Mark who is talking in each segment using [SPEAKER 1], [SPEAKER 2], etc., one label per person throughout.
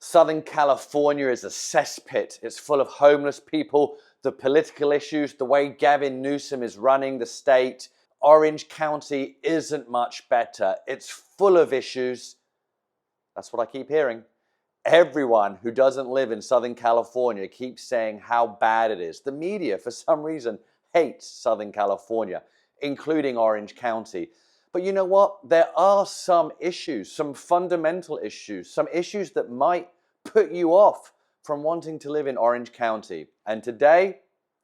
[SPEAKER 1] Southern California is a cesspit. It's full of homeless people, the political issues, the way Gavin Newsom is running the state. Orange County isn't much better. It's full of issues. That's what I keep hearing. Everyone who doesn't live in Southern California keeps saying how bad it is. The media, for some reason, hates Southern California, including Orange County. But you know what? There are some issues, some fundamental issues, some issues that might put you off from wanting to live in Orange County. And today,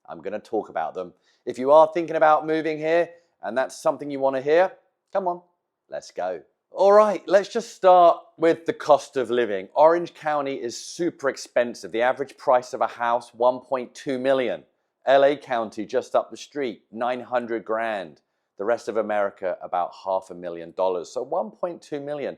[SPEAKER 1] I'm going to talk about them. If you are thinking about moving here and that's something you want to hear, come on, let's go. All right, let's just start with the cost of living. Orange County is super expensive. The average price of a house, 1.2 million. LA County, just up the street, 900 grand. The rest of America, about $500,000. So 1.2 million.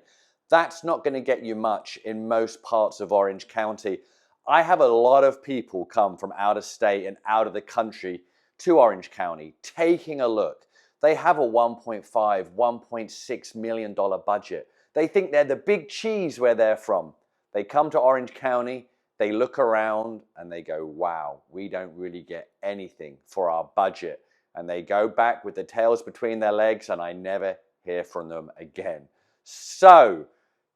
[SPEAKER 1] That's not going to get you much in most parts of Orange County. I have a lot of people come from out of state and out of the country to Orange County, taking a look. They have a $1.5, $1.6 million budget. They think they're the big cheese where they're from. They come to Orange County, they look around and they go, wow, we don't really get anything for our budget. And they go back with their tails between their legs and I never hear from them again. So,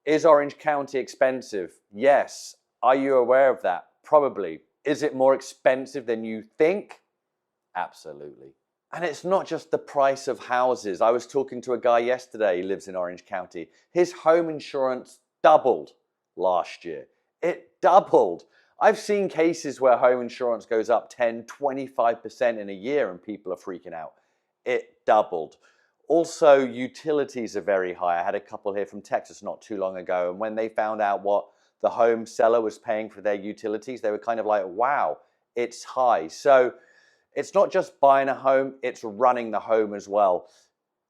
[SPEAKER 1] is Orange County expensive? Yes. Are you aware of that? Probably. Is it more expensive than you think? Absolutely. And it's not just the price of houses. I was talking to a guy yesterday, he lives in Orange County. His home insurance doubled last year. It doubled. I've seen cases where home insurance goes up 10, 25% in a year and people are freaking out. It doubled. Also, utilities are very high. I had a couple here from Texas not too long ago, and when they found out what the home seller was paying for their utilities, they were kind of like, wow, it's high. So it's not just buying a home, it's running the home as well.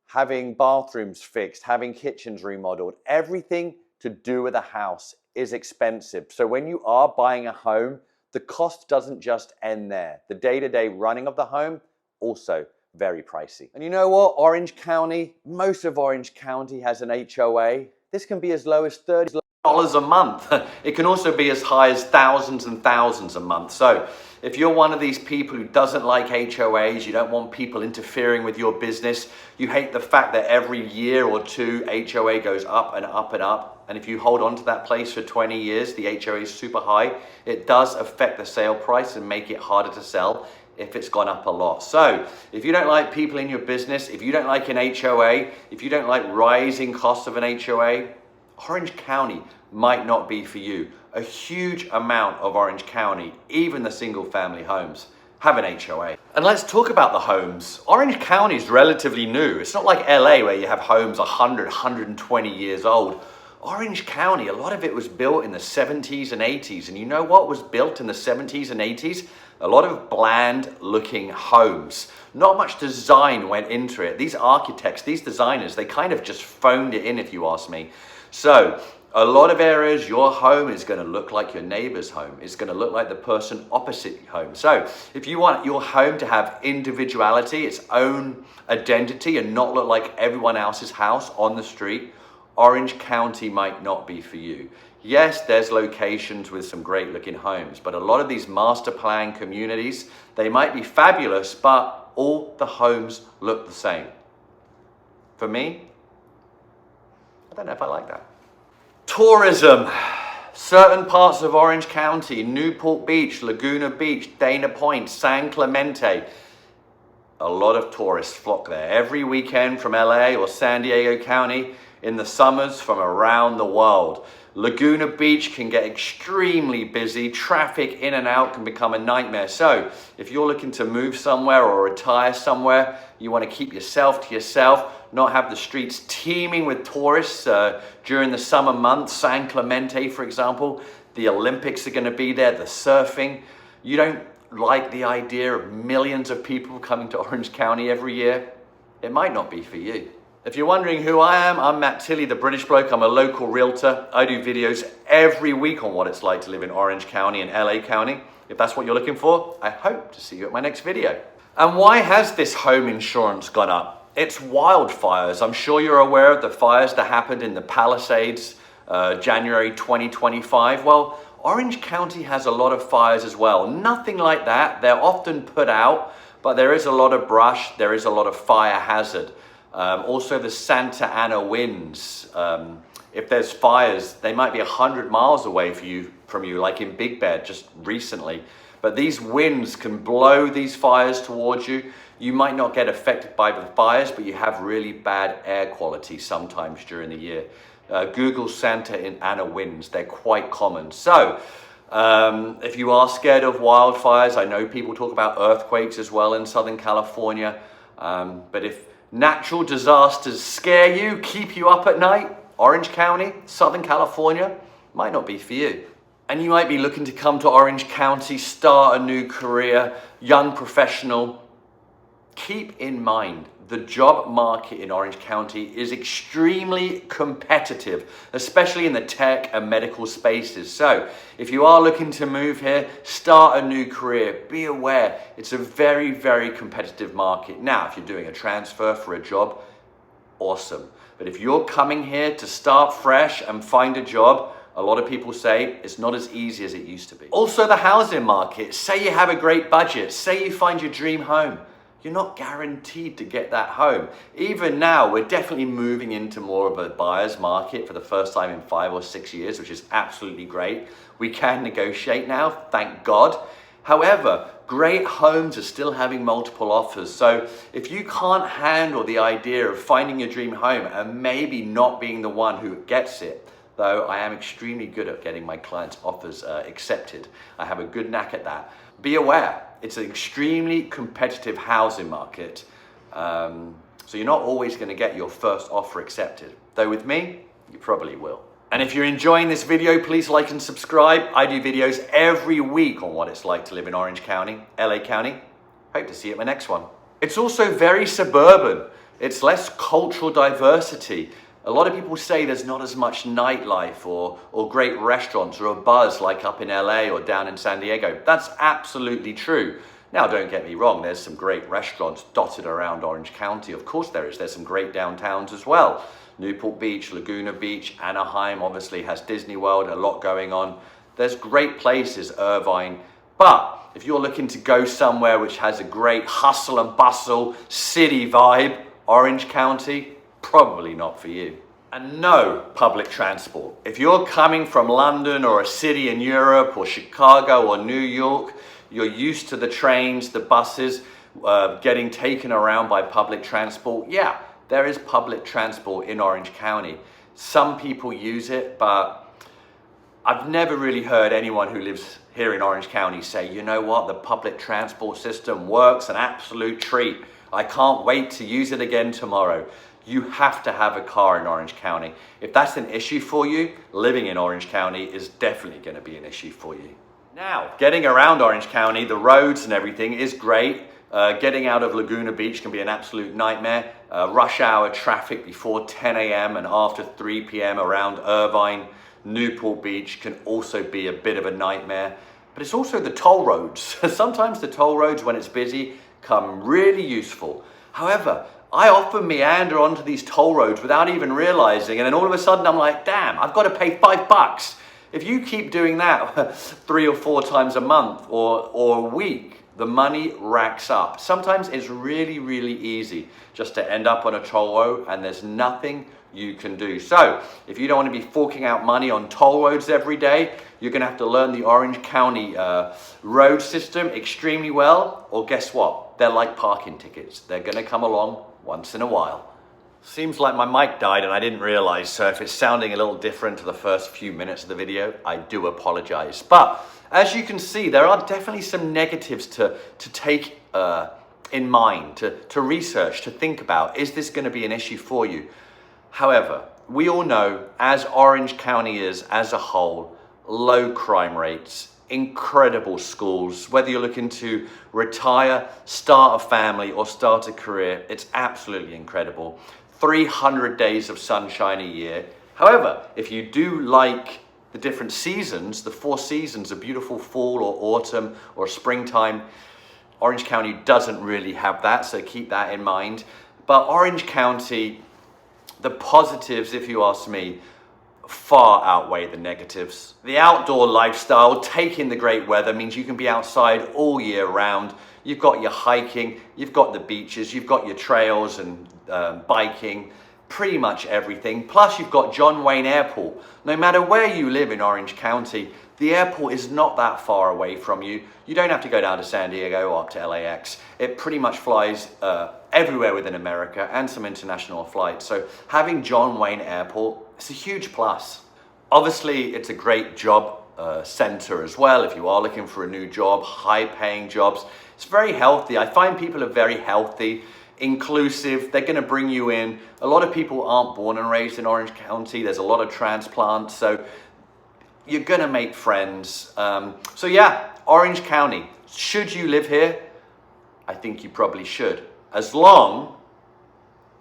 [SPEAKER 1] Having bathrooms fixed, having kitchens remodeled, everything to do with a house is expensive. So when you are buying a home, the cost doesn't just end there. The day-to-day running of the home, also very pricey. And you know what? Orange County, most of Orange County has an HOA. This can be as low as $30 a month. It can also be as high as thousands and thousands a month. So if you're one of these people who doesn't like HOAs, you don't want people interfering with your business, you hate the fact that every year or two HOA goes up and up and up, and if you hold on to that place for 20 years, the HOA is super high, it does affect the sale price and make it harder to sell if it's gone up a lot. So if you don't like people in your business, if you don't like an HOA, if you don't like rising costs of an HOA, Orange County might not be for you. A huge amount of Orange County, even the single family homes, have an HOA. And let's talk about the homes. Orange County is relatively new. It's not like LA where you have homes 100, 120 years old. Orange County, a lot of it was built in the 70s and 80s. And you know what was built in the 70s and 80s? A lot of bland looking homes. Not much design went into it. These architects, these designers, they kind of just phoned it in, if you ask me. So a lot of areas, your home is going to look like your neighbor's home. It's going to look like the person opposite your home. So if you want your home to have individuality, its own identity, and not look like everyone else's house on the street, Orange County might not be for you. Yes, there's locations with some great looking homes, but a lot of these master plan communities, they might be fabulous, but all the homes look the same. For me, I don't know if I like that. Tourism. Certain parts of Orange County, Newport Beach, Laguna Beach, Dana Point, San Clemente, a lot of tourists flock there every weekend from LA or San Diego County, in the summers from around the world. Laguna Beach can get extremely busy. Traffic in and out can become a nightmare. So if you're looking to move somewhere or retire somewhere, you want to keep yourself to yourself, not have the streets teeming with tourists during the summer months. San Clemente, for example, the Olympics are going to be there, the surfing. You don't like the idea of millions of people coming to Orange County every year? It might not be for you. If you're wondering who I am, I'm Matt Tilley, the British bloke. I'm a local realtor. I do videos every week on what it's like to live in Orange County and LA County. If that's what you're looking for, I hope to see you at my next video. And why has this home insurance gone up? It's wildfires. I'm sure you're aware of the fires that happened in the Palisades January 2025. Well, Orange County has a lot of fires as well. Nothing like that. They're often put out, but there is a lot of brush. There is a lot of fire hazard. Also the Santa Ana winds. If there's fires, they might be 100 miles away from you, like in Big Bear just recently. But these winds can blow these fires towards you. You might not get affected by the fires, but you have really bad air quality sometimes during the year. Google Santa Ana winds, they're quite common. So, if you are scared of wildfires, I know people talk about earthquakes as well in Southern California. But if natural disasters scare you, keep you up at night, Orange County, Southern California, might not be for you. And you might be looking to come to Orange County, start a new career, young professional. Keep in mind, the job market in Orange County is extremely competitive, especially in the tech and medical spaces. So if you are looking to move here, start a new career, be aware it's a very, very competitive market. Now, if you're doing a transfer for a job, awesome. But if you're coming here to start fresh and find a job, a lot of people say it's not as easy as it used to be. Also the housing market, say you have a great budget, say you find your dream home. You're not guaranteed to get that home. Even now, we're definitely moving into more of a buyer's market for the first time in 5 or 6 years, which is absolutely great. We can negotiate now, thank God. However, great homes are still having multiple offers. So if you can't handle the idea of finding your dream home and maybe not being the one who gets it, though I am extremely good at getting my clients' offers accepted. I have a good knack at that. Be aware, it's an extremely competitive housing market. So you're not always going to get your first offer accepted. Though with me, you probably will. And if you're enjoying this video, please like and subscribe. I do videos every week on what it's like to live in Orange County, LA County. Hope to see you at my next one. It's also very suburban. It's less cultural diversity. A lot of people say there's not as much nightlife or great restaurants or a buzz like up in LA or down in San Diego. That's absolutely true. Now, don't get me wrong, there's some great restaurants dotted around Orange County. Of course there is. There's some great downtowns as well. Newport Beach, Laguna Beach, Anaheim obviously has Disney World, a lot going on. There's great places, Irvine. But if you're looking to go somewhere which has a great hustle and bustle, city vibe, Orange County, probably not for you. And no public transport. If you're coming from London or a city in Europe or Chicago or New York, you're used to the trains, the buses, getting taken around by public transport. Yeah, there is public transport in Orange County. Some people use it, but I've never really heard anyone who lives here in Orange County say, you know what, the public transport system works, an absolute treat. I can't wait to use it again tomorrow. You have to have a car in Orange County. If that's an issue for you, living in Orange County is definitely going to be an issue for you. Now, getting around Orange County, the roads and everything is great. Getting out of Laguna Beach can be an absolute nightmare. Rush hour traffic before 10 a.m. and after 3 p.m. around Irvine, Newport Beach can also be a bit of a nightmare. But it's also the toll roads. Sometimes the toll roads, when it's busy, come really useful. However, I often meander onto these toll roads without even realizing, and then all of a sudden I'm like, damn, I've got to pay $5. If you keep doing that 3 or 4 times a month or a week, the money racks up. Sometimes it's really, really easy just to end up on a toll road and there's nothing you can do. So if you don't want to be forking out money on toll roads every day, you're going to have to learn the Orange County road system extremely well, or guess what? They're like parking tickets. They're going to come along once in a while. Seems like my mic died and I didn't realize, so if it's sounding a little different to the first few minutes of the video, I do apologize. But as you can see, there are definitely some negatives to take in mind, to research, to think about. Is this going to be an issue for you? However, we all know, as Orange County is as a whole, low crime rates, incredible schools. Whether you're looking to retire, start a family, or start a career, it's absolutely incredible. 300 days of sunshine a year. However, if you do like the different seasons, the 4 seasons, a beautiful fall or autumn or springtime, Orange County doesn't really have that, so keep that in mind. But Orange County, the positives, if you ask me, far outweigh the negatives. The outdoor lifestyle, taking the great weather, means you can be outside all year round. You've got your hiking, you've got the beaches, you've got your trails and biking, pretty much everything. Plus you've got John Wayne Airport. No matter where you live in Orange County, the airport is not that far away from you. You don't have to go down to San Diego or up to LAX. It pretty much flies everywhere within America and some international flights. So having John Wayne Airport, it's a huge plus. Obviously, it's a great job center as well. If you are looking for a new job, high paying jobs, it's very healthy. I find people are very healthy, inclusive. They're gonna bring you in. A lot of people aren't born and raised in Orange County. There's a lot of transplants. So you're gonna make friends. So yeah, Orange County. Should you live here? I think you probably should, as long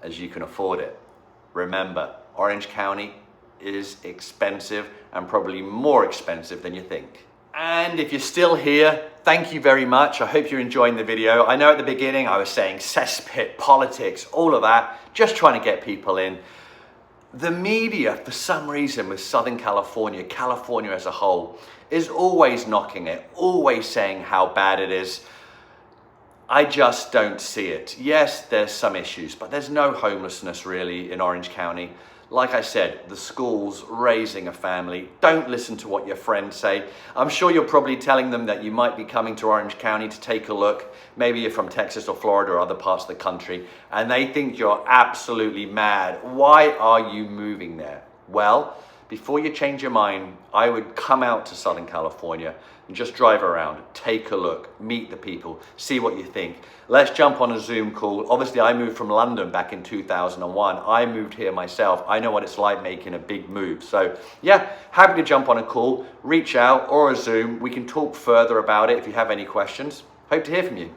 [SPEAKER 1] as you can afford it. Remember, Orange County is expensive and probably more expensive than you think. And if you're still here, thank you very much. I hope you're enjoying the video. I know at the beginning I was saying cesspit, politics, all of that, just trying to get people in. The media, for some reason, with Southern California, California as a whole, is always knocking it, always saying how bad it is. I just don't see it. Yes, there's some issues, but there's no homelessness really in Orange County. Like I said, the schools, raising a family, don't listen to what your friends say. I'm sure you're probably telling them that you might be coming to Orange County to take a look. Maybe you're from Texas or Florida or other parts of the country, and they think you're absolutely mad. Why are you moving there? Well, before you change your mind, I would come out to Southern California and just drive around, take a look, meet the people, see what you think. Let's jump on a Zoom call. Obviously, I moved from London back in 2001. I moved here myself. I know what it's like making a big move. So yeah, happy to jump on a call, reach out, or a Zoom. We can talk further about it if you have any questions. Hope to hear from you.